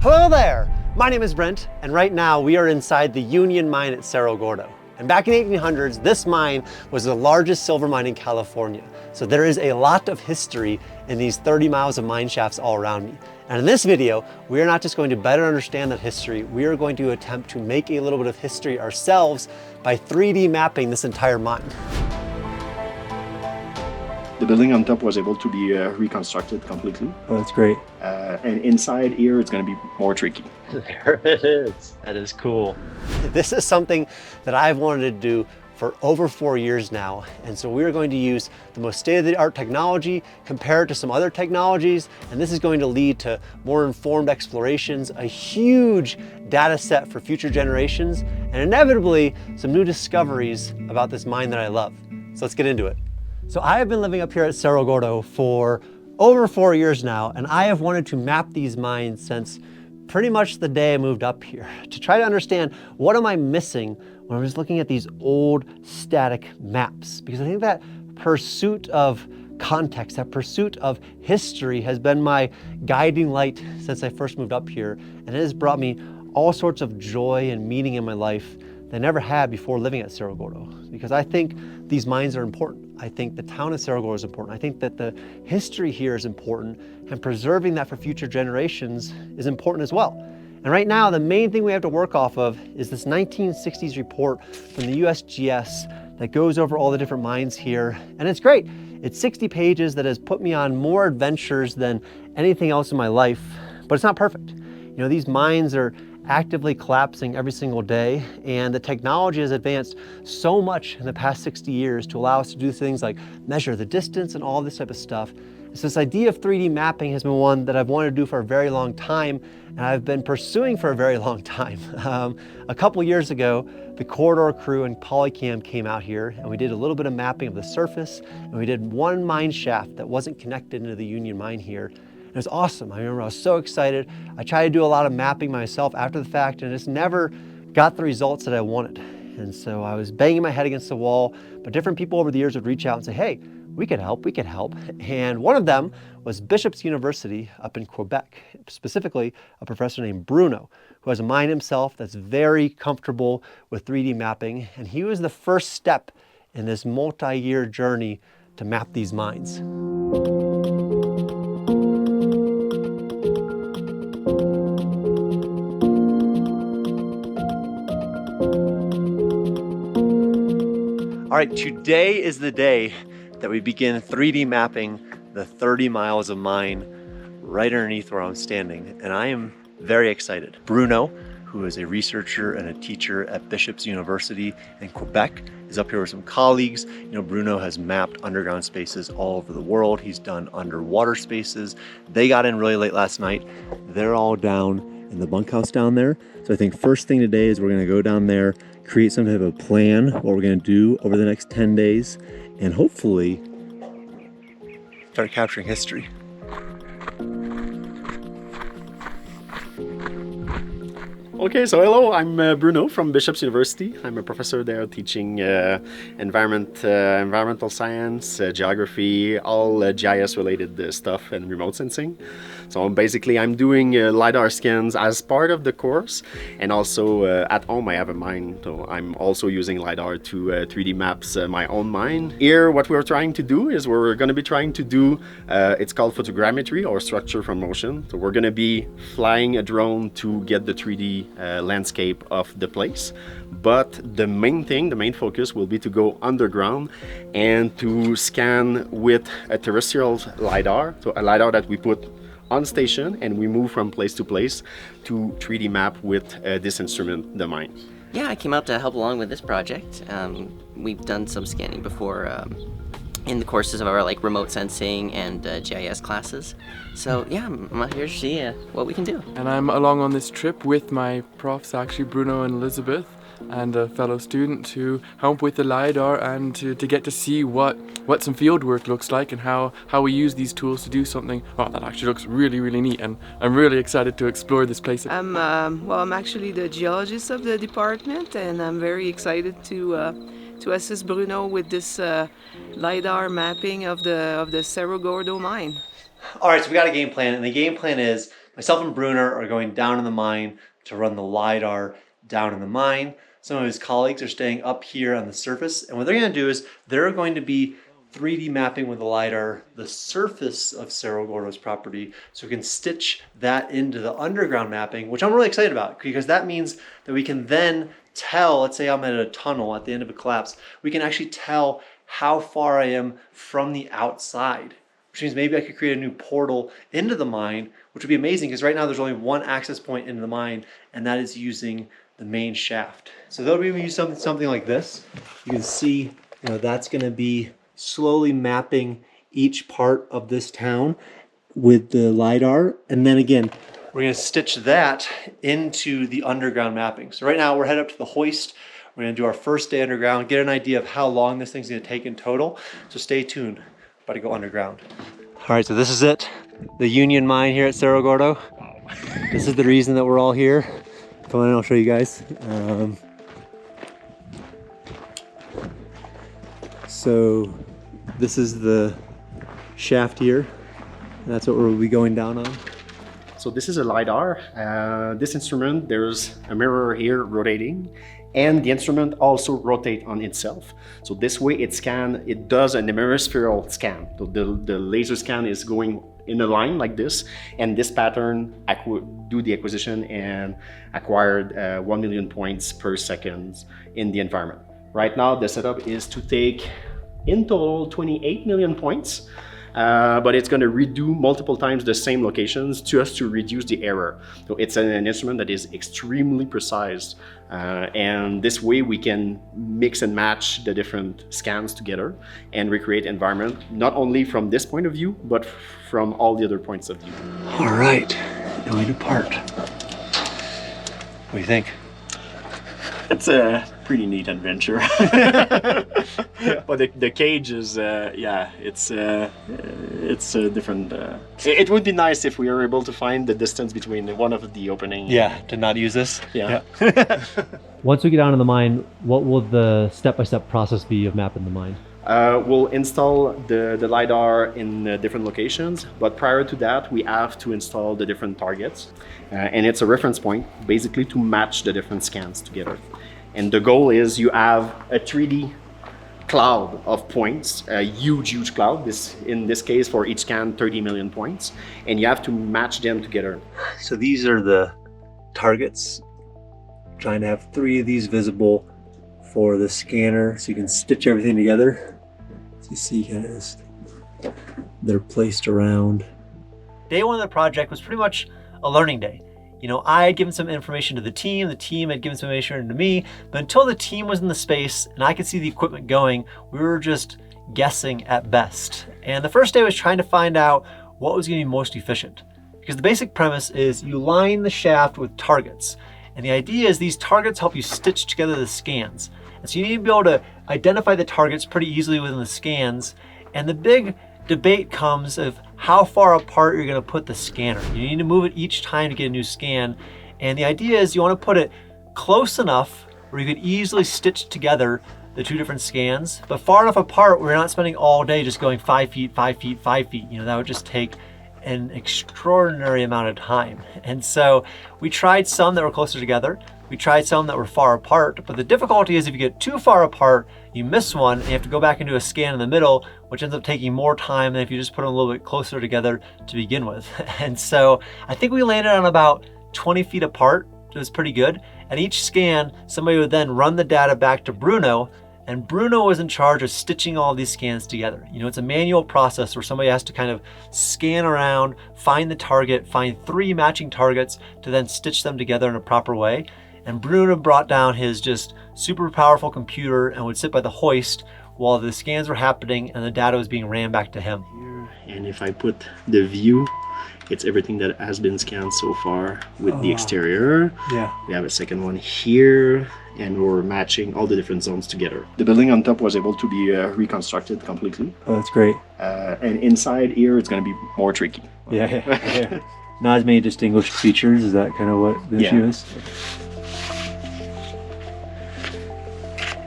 Hello there, my name is Brent, and right now we are inside the Union Mine at Cerro Gordo. And back in the 1800s, this mine was the largest silver mine in California. So there is a lot of history in these 30 miles of mine shafts all around me. And in this video, we are not just going to better understand that history, we are going to attempt to make a little bit of history ourselves by 3D mapping this entire mine. The building on top was able to be reconstructed completely. Oh, that's great. And inside here, it's going to be more tricky. There it is. That is cool. This is something that I've wanted to do for over 4 years now. And so we are going to use the most state-of-the-art technology, compare it to some other technologies, and this is going to lead to more informed explorations, a huge data set for future generations, and inevitably some new discoveries about this mine that I love. So let's get into it. So I have been living up here at Cerro Gordo for over 4 years now, and I have wanted to map these mines since pretty much the day I moved up here to try to understand what am I missing when I was looking at these old static maps. Because I think that pursuit of context, that pursuit of history has been my guiding light since I first moved up here, and it has brought me all sorts of joy and meaning in my life that I never had before living at Cerro Gordo. Because I think these mines are important. I think the town of Cerro Gordo is important. I think that the history here is important, and preserving that for future generations is important as well. And right now, the main thing we have to work off of is this 1960s report from the USGS that goes over all the different mines here. And it's great. It's 60 pages that has put me on more adventures than anything else in my life, but it's not perfect. You know, these mines are actively collapsing every single day, and the technology has advanced so much in the past 60 years to allow us to do things like measure the distance and all this type of stuff. So this idea of 3D mapping has been one that I've wanted to do for a very long time, and I've been pursuing for a very long time. A couple years ago, the Corridor crew and Polycam came out here, and we did a little bit of mapping of the surface, and we did one mine shaft that wasn't connected into the Union Mine here. It was awesome. I remember I was so excited. I tried to do a lot of mapping myself after the fact, and just never got the results that I wanted. And so I was banging my head against the wall, but different people over the years would reach out and say, hey, we could help, we could help. And one of them was Bishop's University up in Quebec, specifically a professor named Bruno, who has a mine himself that's very comfortable with 3D mapping. And he was the first step in this multi-year journey to map these mines. All right, today is the day that we begin 3D mapping the 30 miles of mine right underneath where I'm standing, and I am very excited. Bruno, who is a researcher and a teacher at Bishop's University in Quebec, is up here with some colleagues. You know, Bruno has mapped underground spaces all over the world. He's done underwater spaces. They got in really late last night. They're all down in the bunkhouse down there. So I think first thing today is we're gonna go down there, create some type of plan, what we're gonna do over the next 10 days, and hopefully start capturing history. Okay, so hello, I'm Bruno from Bishop's University. I'm a professor there teaching environmental science, geography, all GIS related stuff and remote sensing. So basically I'm doing LiDAR scans as part of the course, and also at home I have a mine, so I'm also using LiDAR to 3D maps my own mine. Here what we're trying to do is we're going to be trying to do, it's called photogrammetry or structure from motion. So we're going to be flying a drone to get the 3D landscape of the place, but the main focus will be to go underground and to scan with a terrestrial LiDAR, so a LiDAR that we put on station and we move from place to place to 3D map with this instrument, the mine. Yeah, I came out to help along with this project. We've done some scanning before in the courses of our remote sensing and GIS classes. So yeah, I'm out here to see what we can do. And I'm along on this trip with my profs, actually Bruno and Elizabeth, and a fellow student to help with the LiDAR and to get to see what some field work looks like and how we use these tools to do something that actually looks really, really neat, and I'm really excited to explore this place. I'm actually the geologist of the department, and I'm very excited to assist Bruno with this LiDAR mapping of the Cerro Gordo mine. All right, so we got a game plan, and the game plan is Myself and Bruno are going down in the mine to run the LiDAR down in the mine. Some of his colleagues are staying up here on the surface, and what they're going to do is they're going to be 3D mapping with the LiDAR the surface of Cerro Gordo's property so we can stitch that into the underground mapping, which I'm really excited about because that means that we can then tell, let's say I'm at a tunnel at the end of a collapse, we can actually tell how far I am from the outside, which means maybe I could create a new portal into the mine, which would be amazing because right now there's only one access point into the mine, and that is using the main shaft. So they'll be using something like this. You can see, that's going to be slowly mapping each part of this town with the LiDAR. And then again, we're going to stitch that into the underground mapping. So right now we're headed up to the hoist. We're going to do our first day underground, get an idea of how long this thing's going to take in total. So stay tuned. About to go underground. All right, so this is it. The Union Mine here at Cerro Gordo. This is the reason that we're all here. Come on, I'll show you guys. So this is the shaft here. That's what we'll be going down on. So this is a LiDAR. This instrument, there's a mirror here rotating, and the instrument also rotates on itself. So this way it does an hemispherical scan. So the laser scan is going in a line like this, and this pattern do the acquisition and acquired 1 million points per second in the environment. Right now the setup is to take in total 28 million points, but it's going to redo multiple times the same locations just to reduce the error. So it's an instrument that is extremely precise, and this way we can mix and match the different scans together and recreate environment, not only from this point of view, but from all the other points of view. All right, going to part. What do you think? It's a pretty neat adventure. But the cage is, it's a different. It would be nice if we were able to find the distance between one of the opening. Yeah, to not use this. Yeah. Once we get down in the mine, what will the step-by-step process be of mapping the mine? We'll install the LiDAR in different locations, but prior to that, we have to install the different targets. And it's a reference point, basically to match the different scans together. And the goal is you have a 3D cloud of points, a huge cloud, in this case for each scan 30 million points, and you have to match them together. So these are the targets. Trying to have 3 of these visible for the scanner so you can stitch everything together. So you see kind of they're placed around. Day 1 of the project was pretty much a learning day. I had given some information to the team had given some information to me, but until the team was in the space and I could see the equipment going, we were just guessing at best. And the first day was trying to find out what was going to be most efficient. Because the basic premise is you line the shaft with targets. And the idea is these targets help you stitch together the scans. And so you need to be able to identify the targets pretty easily within the scans. And the big debate comes of how far apart you're going to put the scanner. You need to move it each time to get a new scan. And the idea is you want to put it close enough where you could easily stitch together the 2 different scans, but far enough apart where you're not spending all day just going 5 feet, 5 feet, 5 feet. That would just take an extraordinary amount of time. And so we tried some that were closer together. We tried some that were far apart, but the difficulty is if you get too far apart, you miss one and you have to go back and do a scan in the middle, which ends up taking more time than if you just put them a little bit closer together to begin with. And so I think we landed on about 20 feet apart. It was pretty good. At each scan, somebody would then run the data back to Bruno, and Bruno was in charge of stitching all these scans together. It's a manual process where somebody has to kind of scan around, find the target, find 3 matching targets to then stitch them together in a proper way. And Bruno brought down his just super powerful computer and would sit by the hoist while the scans were happening and the data was being ran back to him. And if I put the view, it's everything that has been scanned so far with the exterior. Yeah. We have a second one here, and we're matching all the different zones together. The building on top was able to be reconstructed completely. Oh, that's great. And inside here, it's going to be more tricky. Yeah. Not as many distinguished features. Is that kind of what the issue is?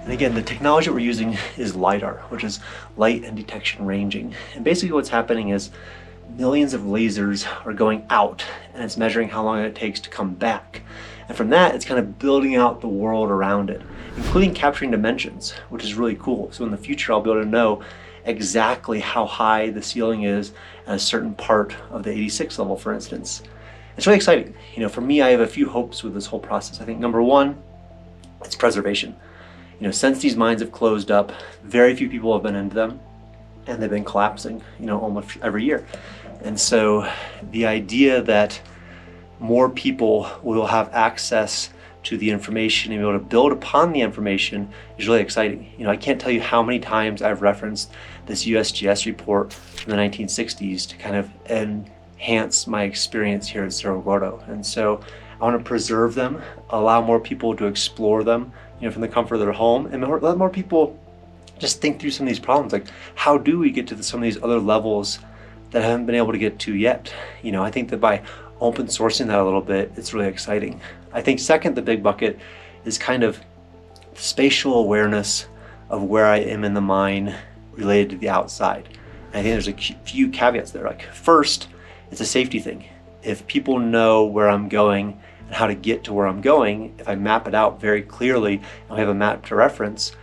And again, the technology we're using is LiDAR, which is light and detection ranging. And basically what's happening is millions of lasers are going out, and it's measuring how long it takes to come back. And from that, it's kind of building out the world around it, including capturing dimensions, which is really cool. So in the future, I'll be able to know exactly how high the ceiling is at a certain part of the 86 level, for instance. It's really exciting. You know, for me, I have a few hopes with this whole process. I think number one, it's preservation. You know, since these mines have closed up, very few people have been into them, and they've been collapsing, you know, almost every year. And so the idea that more people will have access to the information and be able to build upon the information is really exciting. You know, I can't tell you how many times I've referenced this USGS report from the 1960s to kind of enhance my experience here at Cerro Gordo. And so I want to preserve them, allow more people to explore them, you know, from the comfort of their home, and let more people just think through some of these problems. Like, how do we get to some of these other levels that I haven't been able to get to yet? You know, I think that by open sourcing that a little bit, it's really exciting. I think second, the big bucket is kind of spatial awareness of where I am in the mine related to the outside. And I think there's a few caveats there. Like, first, it's a safety thing. If people know where I'm going and how to get to where I'm going, if I map it out very clearly and we have a map to reference,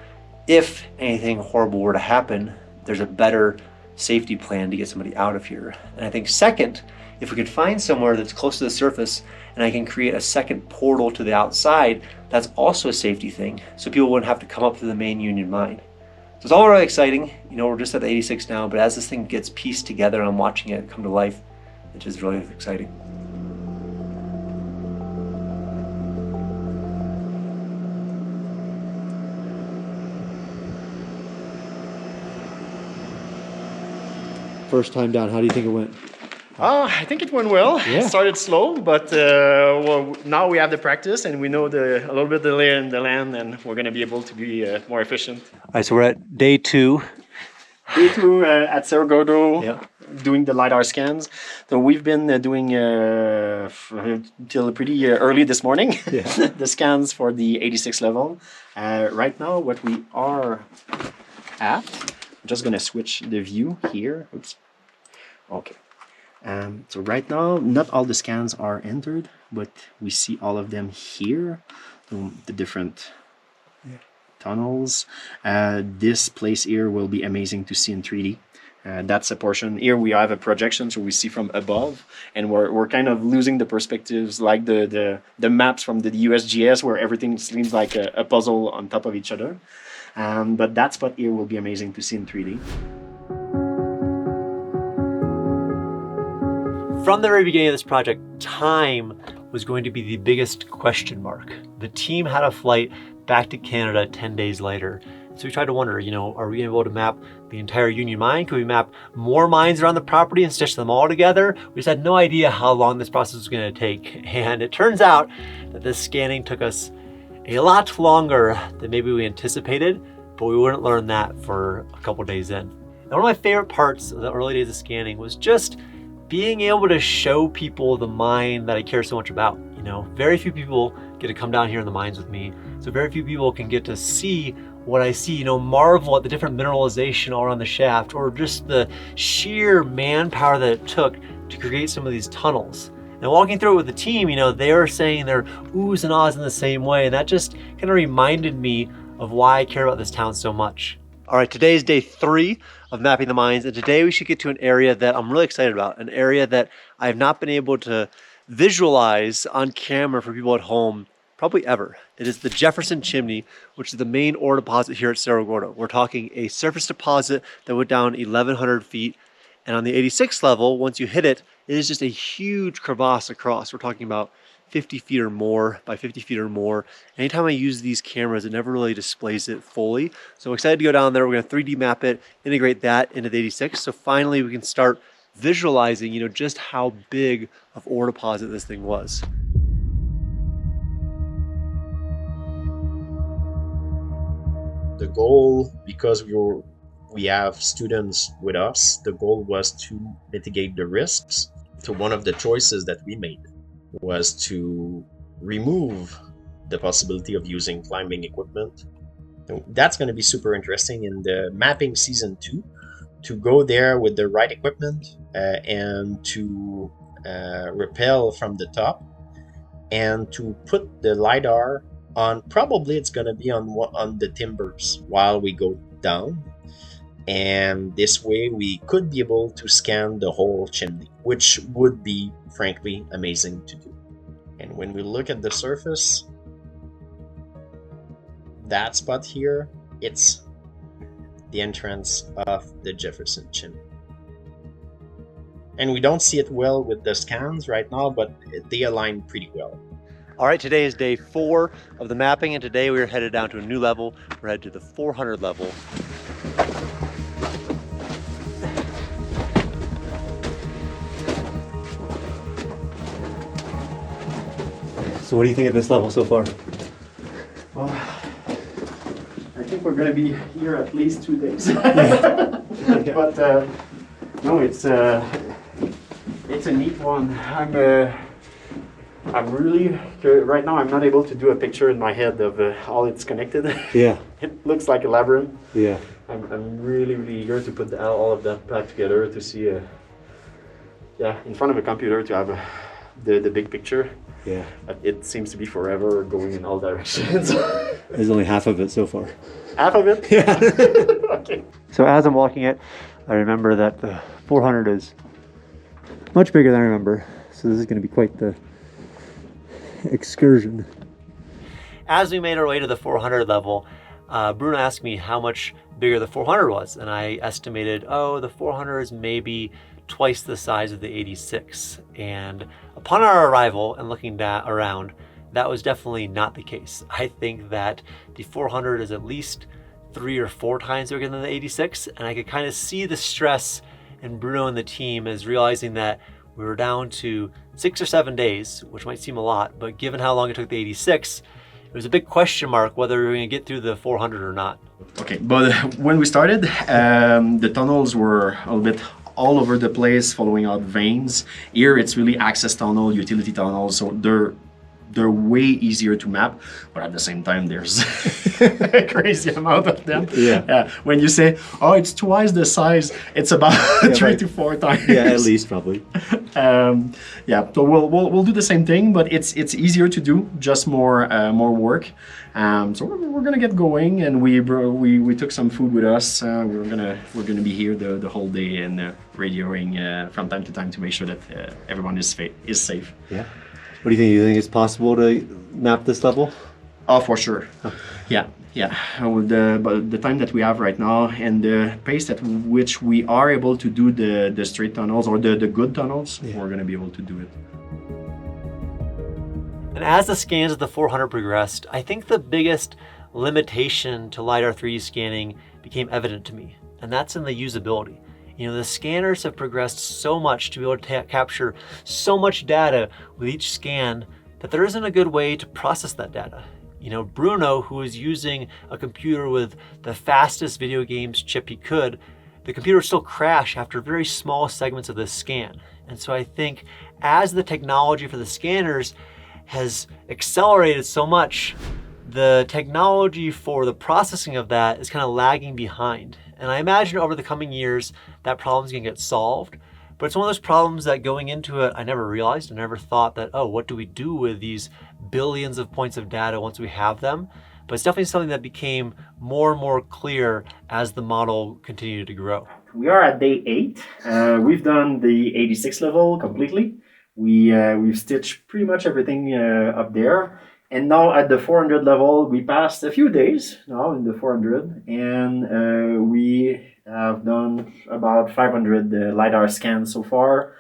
if anything horrible were to happen, there's a better safety plan to get somebody out of here. And I think second, if we could find somewhere that's close to the surface and I can create a second portal to the outside, that's also a safety thing, so people wouldn't have to come up to the main Union mine. So it's all really exciting. You know, we're just at the 86 now, but as this thing gets pieced together and I'm watching it come to life, it's just really exciting. First time down, how do you think it went? I think it went well. Yeah. It started slow, but well, now we have the practice and we know a little bit the lay in the land, and we're going to be able to be more efficient. All right, so we're at day 2. Day 2 at Cerro Gordo, Yeah. doing the LiDAR scans. So we've been doing till pretty early this morning, Yeah. the scans for the 86 level. Right now, what we are at, I'm just going to switch the view here. Oops. Okay. So right now, not all the scans are entered, but we see all of them here, the different tunnels. This place here will be amazing to see in 3D. That's a portion. Here we have a projection, so we see from above, and we're kind of losing the perspectives, like the maps from the USGS, where everything seems like a puzzle on top of each other. But that spot here will be amazing to see in 3D. From the very beginning of this project, time was going to be the biggest question mark. The team had a flight back to Canada 10 days later. So we tried to wonder, you know, are we able to map the entire Union mine? Could we map more mines around the property and stitch them all together? We just had no idea how long this process was going to take. And it turns out that this scanning took us a lot longer than maybe we anticipated, but we wouldn't learn that for a couple days in. And one of my favorite parts of the early days of scanning was just being able to show people the mine that I care so much about. You know, very few people get to come down here in the mines with me, so very few people can get to see what I see, you know, marvel at the different mineralization all around the shaft, or just the sheer manpower that it took to create some of these tunnels. And walking through it with the team, you know, they were saying their oohs and ahs in the same way, and that just kind of reminded me of why I care about this town so much. All right, today is day 3 of mapping the mines, and today we should get to an area that I'm really excited about, an area that I have not been able to visualize on camera for people at home probably ever. It is the Jefferson Chimney, which is the main ore deposit here at Cerro Gordo. We're talking a surface deposit that went down 1,100 feet, and on the 86th level, once you hit it, it is just a huge crevasse across. We're talking about 50 feet or more by 50 feet or more. Anytime I use these cameras, it never really displays it fully. So I'm excited to go down there. We're going to 3D map it, integrate that into the 86. So finally we can start visualizing, you know, just how big of ore deposit this thing was. The goal, because we have students with us, the goal was to mitigate the risks. So one of the choices that we made was to remove the possibility of using climbing equipment. So that's going to be super interesting in the mapping season 2 to go there with the right equipment and to rappel from the top and to put the LiDAR on, probably it's going to be on the timbers while we go down. And this way we could be able to scan the whole chimney, which would be frankly amazing to do. And when we look at the surface, that spot here, it's the entrance of the Jefferson chimney. And we don't see it well with the scans right now, but they align pretty well. All right, today is day 4 of the mapping, and today we are headed down to a new level. We're headed to the 400 level. So what do you think of this level so far? Well, I think we're going to be here at least 2 days. But no, it's a neat one. I'm really right now. I'm not able to do a picture in my head of all it's connected. Yeah. It looks like a labyrinth. Yeah. I'm really eager to put all of that back together to see. In front of a computer to have the big picture. Yeah. But it seems to be forever going in all directions. There's only half of it so far. Half of it? Yeah. Okay. So as I'm walking it, I remember that the 400 is much bigger than I remember. So this is going to be quite the excursion. As we made our way to the 400 level, Bruno asked me how much bigger the 400 was, and I estimated, the 400 is maybe twice the size of the 86. And upon our arrival and looking around, that was definitely not the case. I think that the 400 is at least 3 or 4 times bigger than the 86, and I could kind of see the stress in Bruno and the team as realizing that we were down to 6 or 7 days, which might seem a lot, but given how long it took the 86, it was a big question mark whether we were going to get through the 400 or not. Okay, but when we started, the tunnels were a little bit all over the place, following out veins. Here it's really access tunnel, utility tunnels, so they're way easier to map, but at the same time there's a crazy amount of them. Yeah. When you say, it's twice the size, it's about 3 to 4 times. Yeah, at least probably. So we'll do the same thing, but it's easier to do, just more work. So we're gonna get going, and we took some food with us. We're gonna be here the whole day and radioing from time to time to make sure that everyone is safe. Yeah. What do you think? You think it's possible to map this level? Oh, for sure. Yeah. With the time that we have right now and the pace at which we are able to do the straight tunnels or the good tunnels, we're gonna be able to do it. And as the scans of the 400 progressed, I think the biggest limitation to LiDAR 3D scanning became evident to me, and that's in the usability. The scanners have progressed so much to be able to capture so much data with each scan that there isn't a good way to process that data. Bruno, who was using a computer with the fastest video games chip he could, the computer still crashed after very small segments of this scan. And so I think as the technology for the scanners has accelerated so much, the technology for the processing of that is kind of lagging behind. And I imagine over the coming years, that problem's gonna get solved. But it's one of those problems that going into it, I never realized. I never thought that, what do we do with these billions of points of data once we have them? But it's definitely something that became more and more clear as the model continued to grow. We are at day 8. We've done the 86 level completely. We've stitched pretty much everything up there. And now at the 400 level, we passed a few days now in the 400, and we have done about 500 LiDAR scans so far.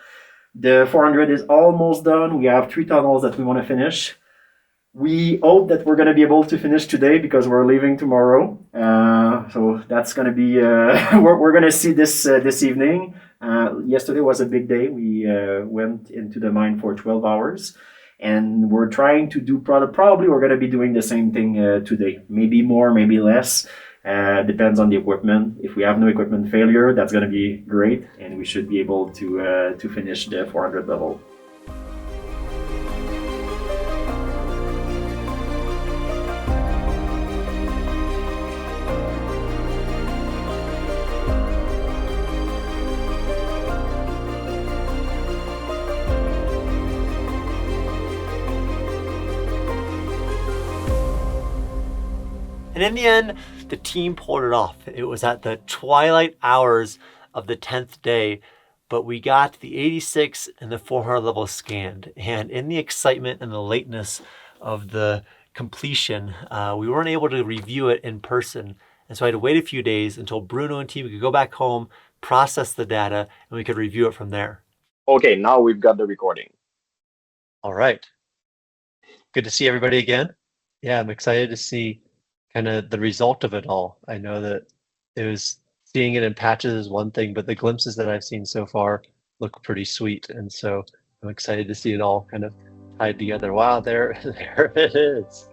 The 400 is almost done. We have 3 tunnels that we want to finish. We hope that we're going to be able to finish today because we're leaving tomorrow. So that's going to be, we're going to see this evening. Yesterday was a big day. We went into the mine for 12 hours. And we're trying to do, probably we're going to be doing the same thing today. Maybe more, maybe less. Depends on the equipment. If we have no equipment failure, that's going to be great. And we should be able to finish the 400 level. And in the end, the team pulled it off. It was at the twilight hours of the 10th day, but we got the 86 and the 400 level scanned. And in the excitement and the lateness of the completion, we weren't able to review it in person. And so I had to wait a few days until Bruno and team could go back home, process the data, and we could review it from there. Okay, now we've got the recording. All right. Good to see everybody again. Yeah, I'm excited to see kind of the result of it all. I know that seeing it in patches is one thing, but the glimpses that I've seen so far look pretty sweet. And so I'm excited to see it all kind of tied together. Wow, there it is.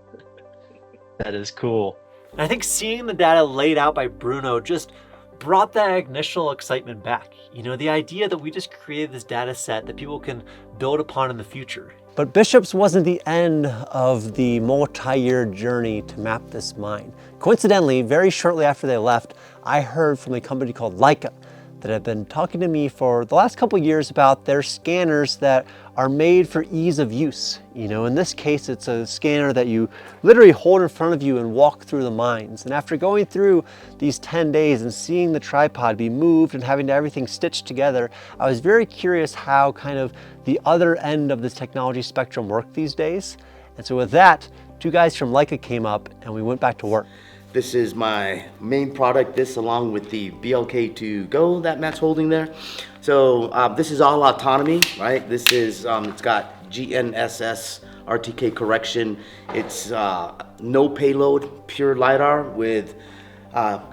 That is cool. And I think seeing the data laid out by Bruno just brought that initial excitement back. You know, the idea that we just created this data set that people can build upon in the future. But Bishop's wasn't the end of the multi-year journey to map this mine. Coincidentally, very shortly after they left, I heard from a company called Leica that had been talking to me for the last couple of years about their scanners that are made for ease of use. You know, in this case, it's a scanner that you literally hold in front of you and walk through the mines. And after going through these 10 days and seeing the tripod be moved and having everything stitched together, I was very curious how kind of the other end of this technology spectrum worked these days. And so with that, two guys from Leica came up and we went back to work. This is my main product, this along with the BLK2 Go that Matt's holding there. So this is all autonomy, right? This is, it's got GNSS RTK correction. It's no payload, pure LiDAR with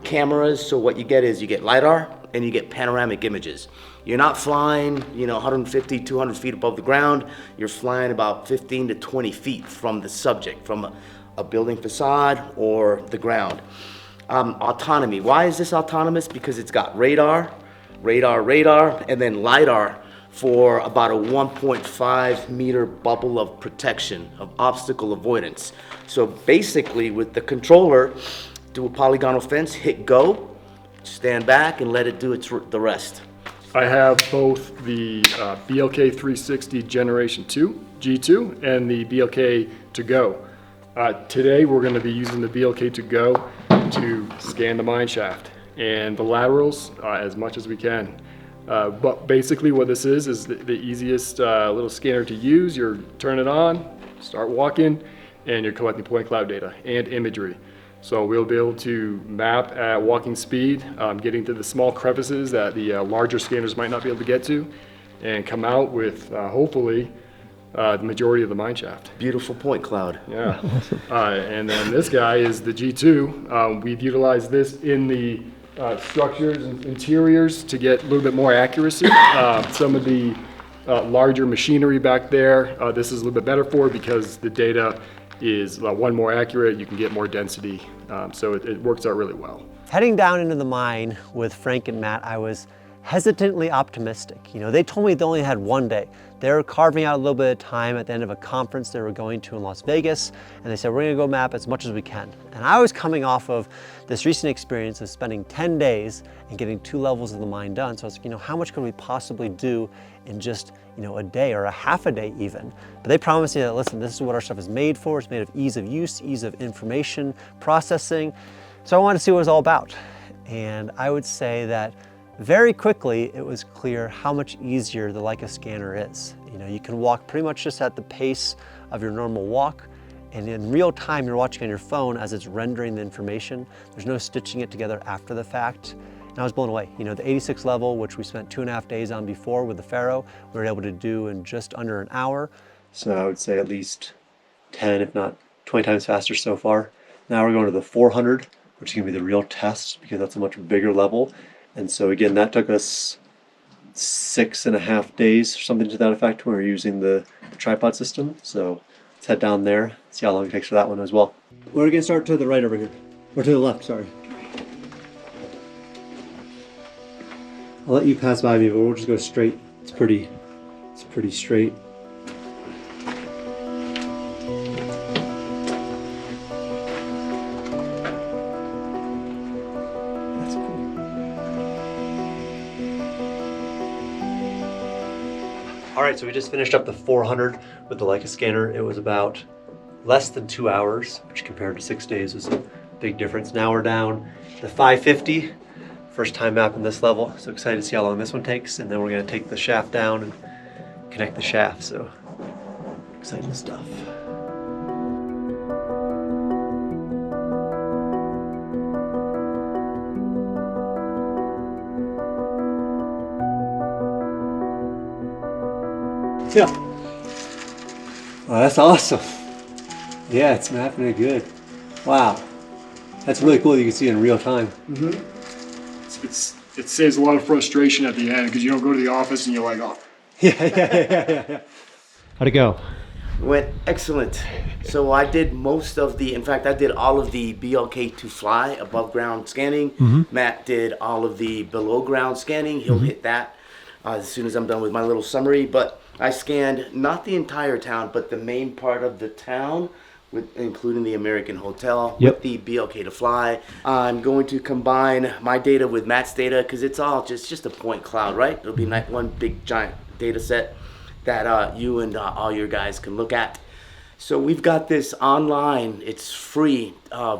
cameras. So what you get is you get LiDAR and you get panoramic images. You're not flying, 150, 200 feet above the ground. You're flying about 15 to 20 feet from the subject, from a building facade or the ground. Autonomy, why is this autonomous? Because it's got radar, and then LiDAR for about a 1.5 meter bubble of protection, of obstacle avoidance. So basically with the controller, do a polygonal fence, hit go, stand back and let it do the rest. I have both the BLK 360 Generation 2, G2, and the BLK to Go. Today we're going to be using the BLK to Go to scan the mine shaft and the laterals as much as we can. But basically what this is the easiest little scanner to use. You're turn it on, start walking, and you're collecting point cloud data and imagery. So we'll be able to map at walking speed, getting to the small crevices that the larger scanners might not be able to get to, and come out with hopefully the majority of the mine shaft. Beautiful point cloud. Yeah. And then this guy is the G2. We've utilized this in the structures and interiors to get a little bit more accuracy. Some of the larger machinery back there, this is a little bit better for because the data is one, more accurate, you can get more density, so it works out really well. Heading down into the mine with Frank and Matt, I was hesitantly optimistic. You know, they told me they only had one day. They were carving out a little bit of time at the end of a conference they were going to in Las Vegas, and they said, we're gonna go map as much as we can. And I was coming off of this recent experience of spending 10 days and getting 2 levels of the mine done. So I was like, how much could we possibly do in just, a day or a half a day even? But they promised me that, listen, this is what our stuff is made for. It's made of ease of use, ease of information processing. So I wanted to see what it was all about. And I would say that very quickly, it was clear how much easier the Leica scanner is. You can walk pretty much just at the pace of your normal walk, and in real time, you're watching on your phone as it's rendering the information. There's no stitching it together after the fact. And I was blown away. The 86 level, which we spent 2.5 days on before with the Faro, we were able to do in just under an hour. So I would say at least 10, if not 20 times faster so far. Now we're going to the 400, which is gonna be the real test because that's a much bigger level. And so again, that took us 6.5 days or something to that effect when we were using the tripod system. So let's head down there, see how long it takes for that one as well. We're gonna start to the right over here, or to the left, sorry. I'll let you pass by me, but we'll just go straight. It's pretty straight. That's cool. All right, so we just finished up the 400 with the Leica scanner. It was about less than 2 hours, which compared to 6 days was a big difference. Now we're down to 550, first time mapping this level. So excited to see how long this one takes. And then we're gonna take the shaft down and connect the shaft. So exciting stuff. Yeah. Oh, that's awesome. Yeah, it's mapping it good. Wow. That's really cool that you can see it in real time. It saves a lot of frustration at the end because you don't go to the office and you're like, oh. Yeah. How'd it go? Went excellent. So I did in fact, I did all of the BLK to fly above ground scanning. Matt did all of the below ground scanning. He'll hit that as soon as I'm done with my little summary. But I scanned not the entire town, but the main part of the town, including the American Hotel, with the BLK to fly. I'm going to combine my data with Matt's data because it's all just a point cloud, right? It'll be like one big giant data set that you and all your guys can look at. So we've got this online, it's free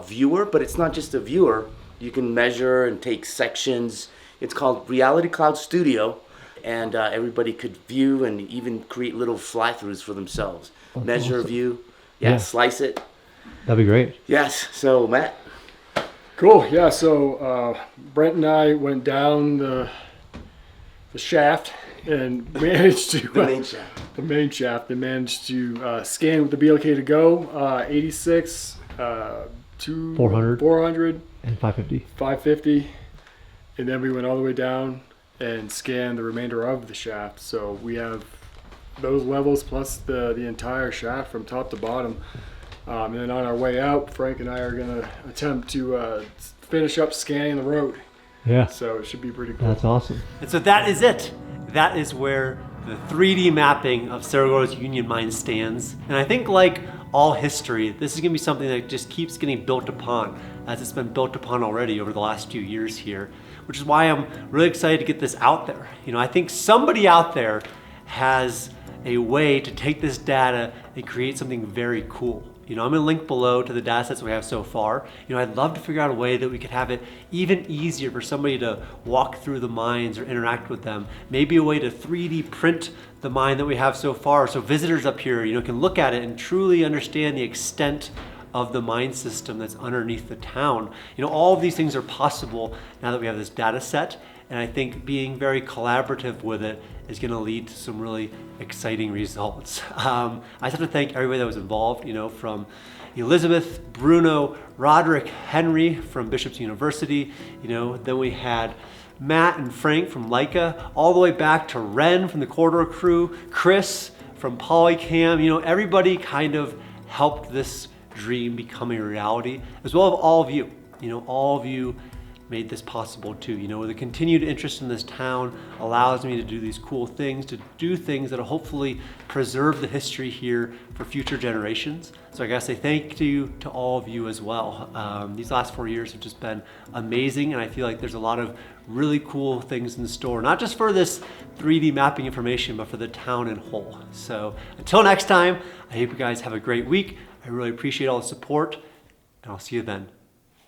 viewer, but it's not just a viewer. You can measure and take sections. It's called Reality Cloud Studio, and everybody could view and even create little fly-throughs for themselves. Measure, view, slice it. That'd be great. Yes, so Matt. Cool, yeah, so Brent and I went down the shaft and managed to... The main shaft. The main shaft, and managed to scan with the BLK to go, 86, 400, and 550. 550, and then we went all the way down and scanned the remainder of the shaft. So we have those levels plus the entire shaft from top to bottom. And then on our way out, Frank and I are going to attempt to finish up scanning the road. Yeah. So it should be pretty cool. That's awesome. And so that is it. That is where the 3D mapping of Cerro Gordo's Union Mine stands. And I think like all history, this is gonna be something that just keeps getting built upon as it's been built upon already over the last few years here, which is why I'm really excited to get this out there. You know, I think somebody out there has a way to take this data and create something very cool. You know, I'm gonna link below to the data sets we have so far. You know, I'd love to figure out a way that we could have it even easier for somebody to walk through the mines or interact with them. Maybe a way to 3D print the mine that we have so far so visitors up here, you know, can look at it and truly understand the extent of the mine system that's underneath the town. You know, all of these things are possible now that we have this data set, and I think being very collaborative with it is going to lead to some really exciting results. I just have to thank everybody that was involved, you know, from Elizabeth, Bruno, Roderick, Henry from Bishop's University, you know, then we had Matt and Frank from Leica, all the way back to Ren from the Corridor crew, Chris from Polycam, you know, everybody kind of helped this dream become a reality, as well as all of you. You know, all of you made this possible too. You know, the continued interest in this town allows me to do these cool things, to do things that will hopefully preserve the history here for future generations. So I gotta say thank you to all of you as well. These last 4 years have just been amazing, and I feel like there's a lot of really cool things in store, not just for this 3D mapping information, but for the town in whole. So until next time, I hope you guys have a great week. I really appreciate all the support, and I'll see you then.